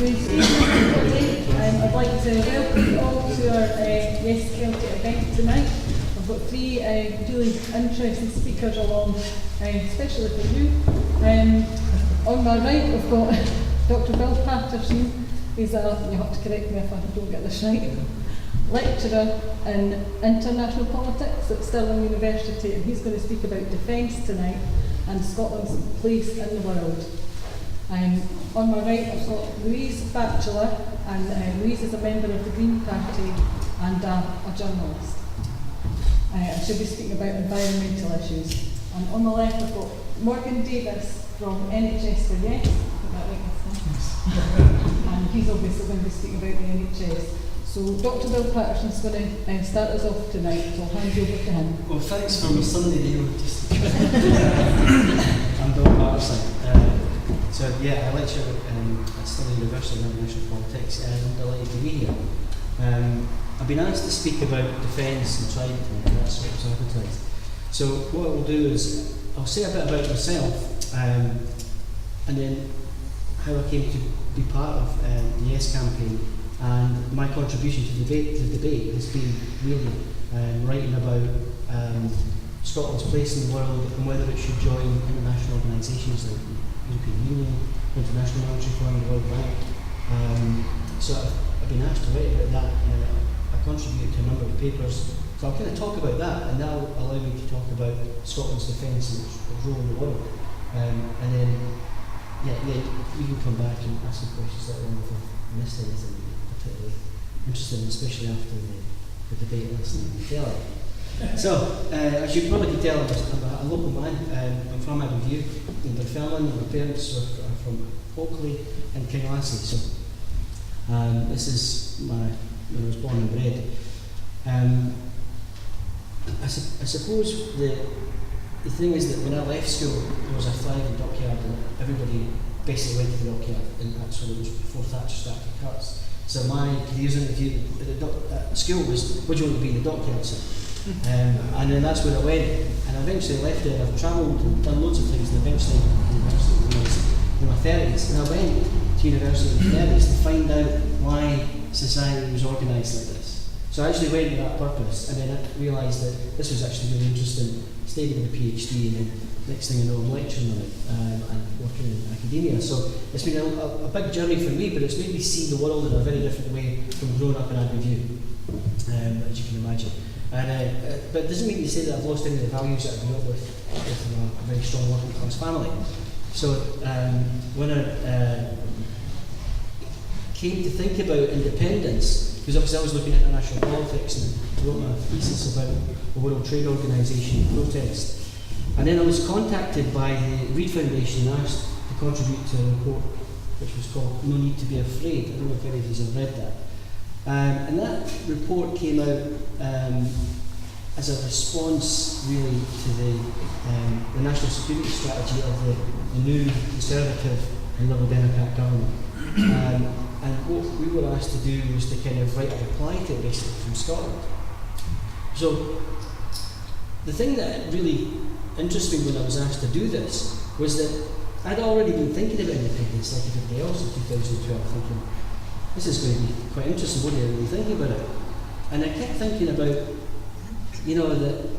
I'd like to welcome you all to our Yes Kelty event tonight. I've got three really interesting speakers along, especially for you. On my right, I've got Dr Bill Paterson. He's you have to correct me if I don't get this right, lecturer in international politics at Stirling University, and he's going to speak about defence tonight and Scotland's place in the world. On my right I've got Louise Batchelor, and Louise is a member of the Green Party and a journalist. And she'll be speaking about environmental issues. And on the left I've got Morgan Davis from NHS for Yes. Is that right? And he's obviously going to be speaking about the NHS. So Dr Bill Paterson's going to start us off tonight, so I'll hand you over to him. Well, thanks for my Sunday name. I'm Dr Paterson. So yeah, I lecture at Stirling University in International Politics, and I'm delighted to be here. I've been asked to speak about defence and trident and that sort of advertised. So what I will do is I'll say a bit about myself, and then how I came to be part of the Yes campaign, and my contribution to the debate has been really writing about Scotland's place in the world and whether it should join international organisations like the European Union, International Monetary Fund, the World Bank. So I've been asked to write about that, and I contributed to a number of papers. So I'll kind of talk about that, and that'll allow me to talk about Scotland's defence and its role in the world. And then, yeah, we can come back and ask some questions later on if I've missed anything particularly interesting, especially after the debate last night. So, as you probably can tell, I'm a local man. I'm from Aberdeen, in Dunfermline, and my parents are from Oakley and Kinlassie. So, this is where I was born and bred. I suppose the thing is that when I left school, there was a thriving dockyard, and everybody basically went to the dockyard, and that's when it was before Thatcher started cuts. So my careers interview at school was, what do you want to be in the dockyard, sir? And then that's where I went, and I eventually left it. I've travelled and done loads of things, and eventually university when I was in my 30s, and I went to university in the 30s to find out why society was organised like this. So I actually went with that purpose, and then I realised that this was actually really interesting. Stayed with a PhD, and then next thing I know I'm lecturing on it and working in academia. So it's been a big journey for me, but it's made me see the world in a very different way from growing up in Aberdeen, as you can imagine. And, but it doesn't mean to say that I've lost any of the values that I grew up with a very strong working class family. So when I came to think about independence, because obviously I was looking at international politics and I wrote my thesis about the World Trade Organisation protest. And then I was contacted by the Reed Foundation and asked to contribute to a report which was called No Need to Be Afraid. I don't know if any of you have read that. And that report came out as a response really to the national security strategy of the new Conservative and Liberal Democrat government. And what we were asked to do was to kind of write a reply to it basically from Scotland. So the thing that really interested me when I was asked to do this was that I'd already been thinking about independence like everybody else in 2012, thinking, this is going to be quite interesting, what are you really thinking about it? And I kept thinking about, that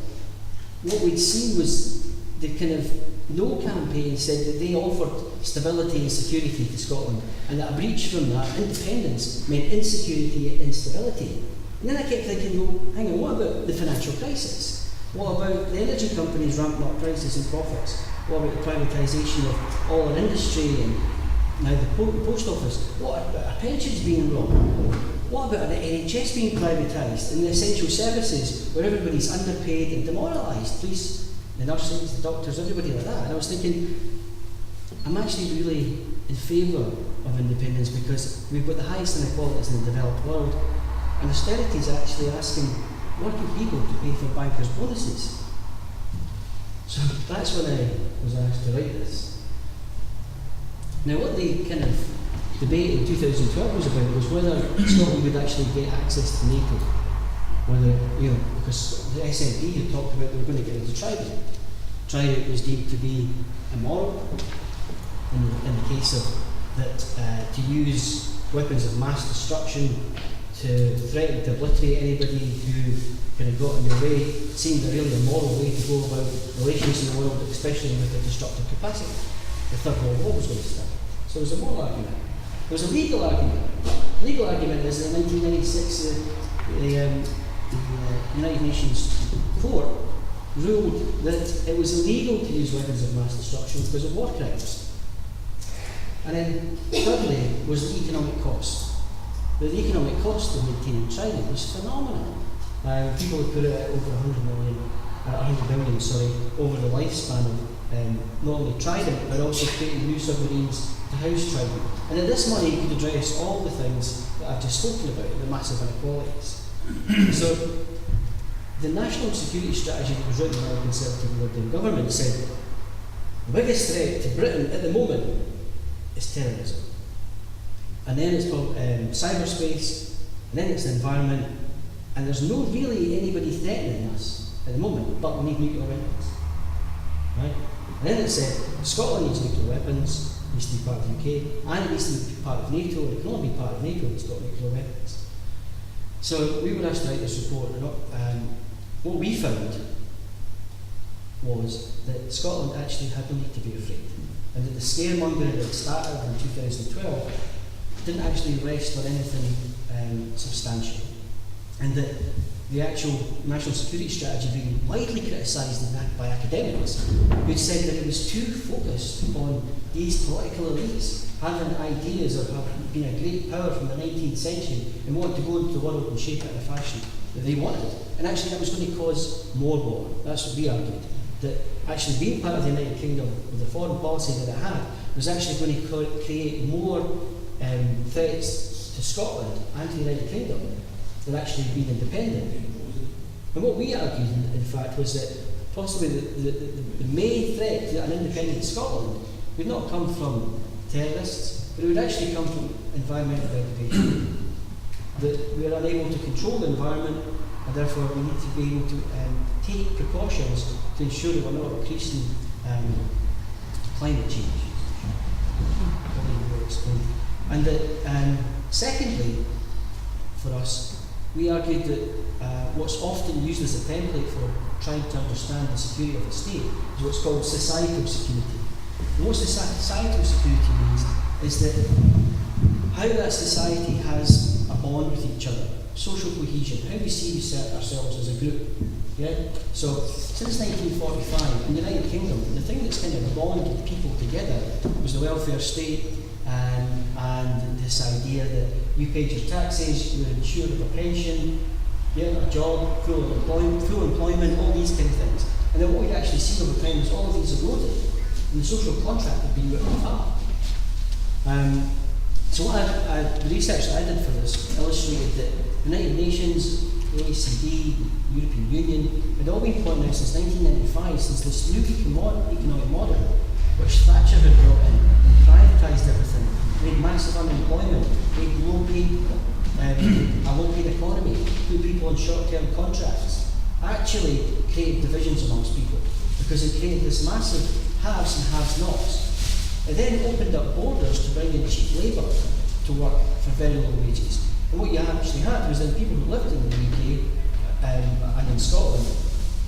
what we'd seen was the kind of No campaign said that they offered stability and security to Scotland, and that a breach from that, independence, meant insecurity and instability. And then I kept thinking, well, hang on, what about the financial crisis? What about the energy companies ramping up prices and profits? What about the privatisation of all our industry and now the post office? What about our pensions being robbed? What about the NHS being privatised and the essential services where everybody's underpaid and demoralised? Police, the nurses, the doctors, everybody like that. And I was thinking, I'm actually really in favour of independence because we've got the highest inequalities in the developed world, and austerity is actually asking working people to pay for bankers' bonuses. So that's when I was asked to write this. Now, what the kind of debate in 2012 was about was whether Scotland would actually get access to NATO. Whether, because the SNP had talked about they were going to get into Trident. Trident was deemed to be immoral in the case of that to use weapons of mass destruction to threaten to obliterate anybody who kind of got in your way seemed a really immoral way to go about relations in the world, especially with a destructive capacity. The Third World War was going to start. So there was a moral argument. There was a legal argument. The legal argument is that in 1996 the United Nations Court ruled that it was illegal to use weapons of mass destruction because of war crimes. And then thirdly was the economic cost. The economic cost of maintaining China was phenomenal. People have put it at over 100 billion, over the lifespan of not only Trident but also creating new submarines to house Trident. And then this money could address all the things that I've just spoken about, the massive inequalities. So the national security strategy that was written by the Conservative Libertarian government said the biggest threat to Britain at the moment is terrorism. And then it's called cyberspace, and then it's the environment, and there's no really anybody threatening us at the moment, but we need nuclear weapons. Right? And then it said Scotland needs nuclear weapons, it needs to be part of the UK, and it needs to be part of NATO, and it can only be part of NATO if it's got nuclear weapons. So we were asked to write this report, and what we found was that Scotland actually had no need to be afraid, and that the scaremongering that started in 2012 didn't actually rest on anything substantial, and that the actual national security strategy being widely criticised by academics who said that it was too focused on these political elites having ideas of being a great power from the 19th century and wanted to go into the world and shape it in a fashion that they wanted. And actually that was going to cause more war. That's what we argued. That actually being part of the United Kingdom with the foreign policy that it had was actually going to create more threats to Scotland and to the United Kingdom than actually being independent. And what we argued, in fact, was that possibly the main threat to an independent Scotland would not come from terrorists, but it would actually come from environmental degradation. That we are unable to control the environment, and therefore we need to be able to take precautions to ensure that we're not increasing climate change. And that, secondly, for us, we argued that what's often used as a template for trying to understand the security of the state is what's called societal security. And what societal security means is that how that society has a bond with each other, social cohesion, how we see ourselves as a group. Yeah? So, since 1945 in the United Kingdom, the thing that's kind of bonded people together was the welfare state and this idea that you paid your taxes, you were insured of a pension, a job, full employment, all these kind of things. And then what we'd actually seen over time is all of these eroded, and the social contract had been written apart. So the research that I did for this illustrated that the United Nations, the OECD, the European Union had all been pointing out since 1995, since this new economic model, which Thatcher had brought in, privatised everything, made massive unemployment, made a low-paid economy, put people on short-term contracts, actually created divisions amongst people, because it created this massive haves and have-nots. It then opened up borders to bring in cheap labour to work for very low wages. And what you actually had was then people who lived in the UK and in Scotland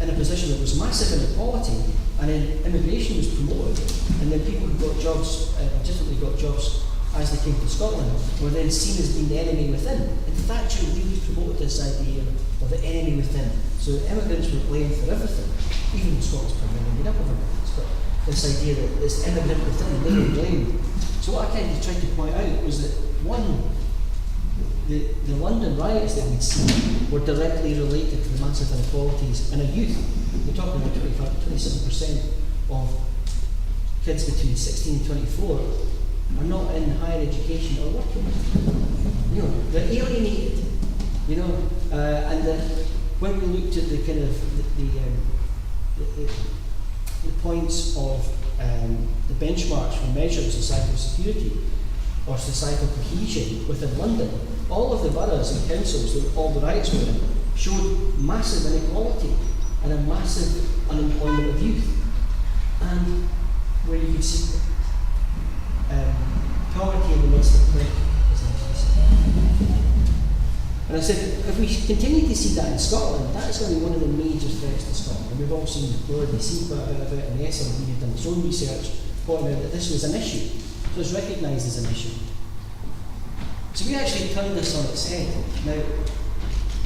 in a position that was massive inequality, and then immigration was promoted, and then people who got jobs, legitimately got jobs as they came to Scotland, were then seen as being the enemy within. And Thatcher really promoted this idea of the enemy within. So immigrants were blamed for everything, even Scotland's primarily made up of immigrants, but this idea that this immigrant within, they were blamed. So what I kind of tried to point out was that one, the London riots that we'd seen were directly related to the massive inequalities in a youth. We're talking about 27% of kids between 16 and 24 are not in higher education or working. They're alienated. And when we looked at the kind of the points of the benchmarks for measuring societal security or societal cohesion within London, all of the boroughs and councils that all the riots were in showed massive inequality and a massive unemployment of youth, and where you could see poverty domestic work is actually. And I said, if we continue to see that in Scotland, that is going to be one of the major threats to Scotland. And we've all seen the BBC quite a bit of it, and the SNP have done its own research, pointing out that this was an issue. So it's recognised as an issue. So we actually turned this on its head. Now,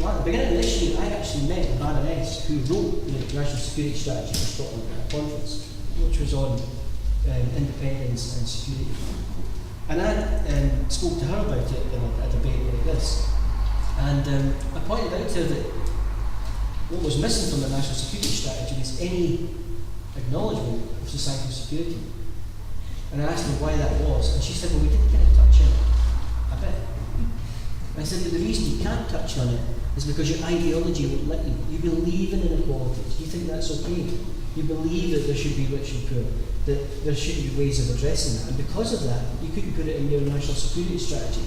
at the beginning of this year, I actually met the Baroness who wrote the National Security Strategy for Scotland at a conference, which was on independence and security. And I spoke to her about it in a debate like this. And I pointed out to her that what was missing from the National Security Strategy was any acknowledgement of societal security. And I asked her why that was, and she said, well, we did get a touch on it a bit. And I said, but the reason you can't touch on it is because your ideology won't let you. You believe in inequalities. You think that's okay. You believe that there should be rich and poor, that there should be ways of addressing that. And because of that, you couldn't put it in your national security strategy.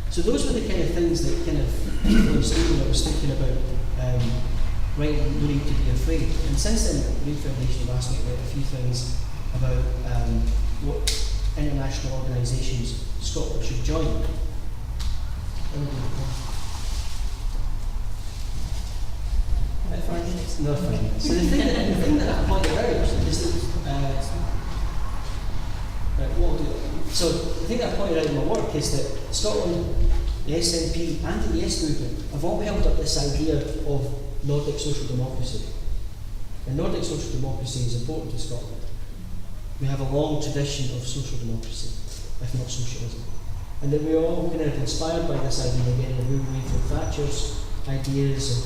So those were the kind of things that kind of influenced me when I was thinking about right, no need to be afraid. And since then, the Reed Foundation have asked me about a few things about what international organisations Scotland should join. No, fine. So the thing that I pointed out is that so the thing that I pointed out in my work is that Scotland, the SNP and the Yes movement have all held up this idea of Nordic social democracy. And Nordic social democracy is important to Scotland. We have a long tradition of social democracy, if not socialism. And that we are all kind of inspired by this idea again of moving away from Thatcher's ideas of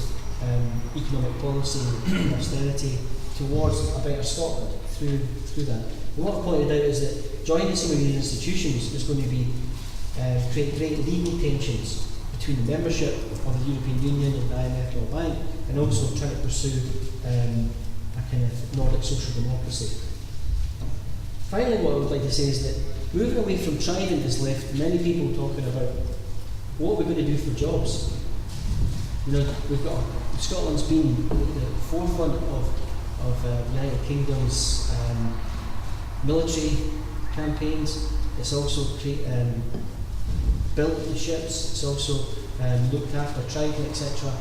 economic policy and austerity towards a better Scotland through that. And what I've pointed out is that joining some of these institutions is going to be create great legal tensions between the membership of the European Union and the IMF World Bank, and also trying to pursue a kind of Nordic social democracy. Finally, what I would like to say is that moving away from Trident has left many people talking about what we're going to do for jobs. You know, Scotland's been at the forefront of the United Kingdom's military campaigns. It's also built the ships. It's also looked after Trident, etc.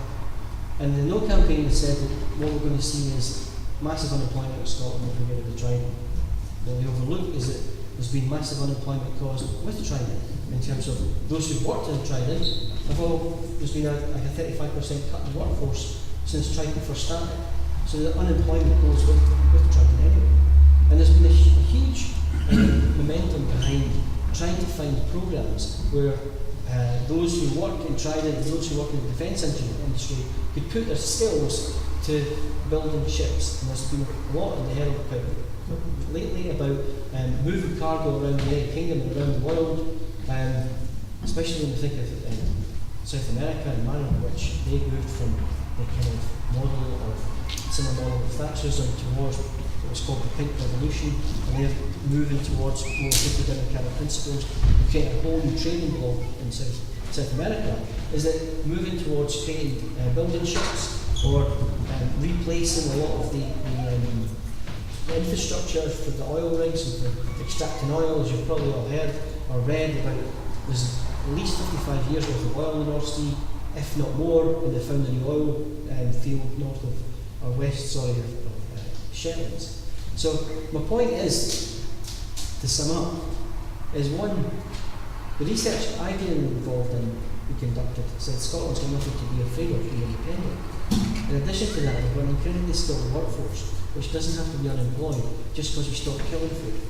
And the No campaign has said that what we're going to see is massive unemployment in Scotland if we get rid of the Trident. What we overlook is that there's been massive unemployment caused with Trident in terms of those who worked in Trident. There's been a 35% cut in the workforce since Trident first started. So the unemployment goes with Trident anyway. And there's been a huge momentum behind trying to find programmes where those who work in Trident and those who work in the defence industry could put their skills to building ships. And there's been a lot in the Herald lately about moving cargo around the United Kingdom and around the world, especially when we think of South America and the manner in which they moved from the kind of model of similar model of Thatcherism towards what was called the Pink Revolution, and they're moving towards more democratic principles and creating a whole new trading bloc in South America, is that moving towards creating building ships or replacing a lot of the infrastructure for the oil rigs and for extracting oil, as you've probably all heard or read about. There's at least 55 years worth of oil in the North Sea, if not more, and they found a new oil field north of, or west, of Shetlands. So my point is, to sum up, is one, the research I've been involved in, we conducted, said Scotland's got nothing to be afraid of being independent. In addition to that, we've got an incredibly skilled workforce, which doesn't have to be unemployed just because we stop killing food.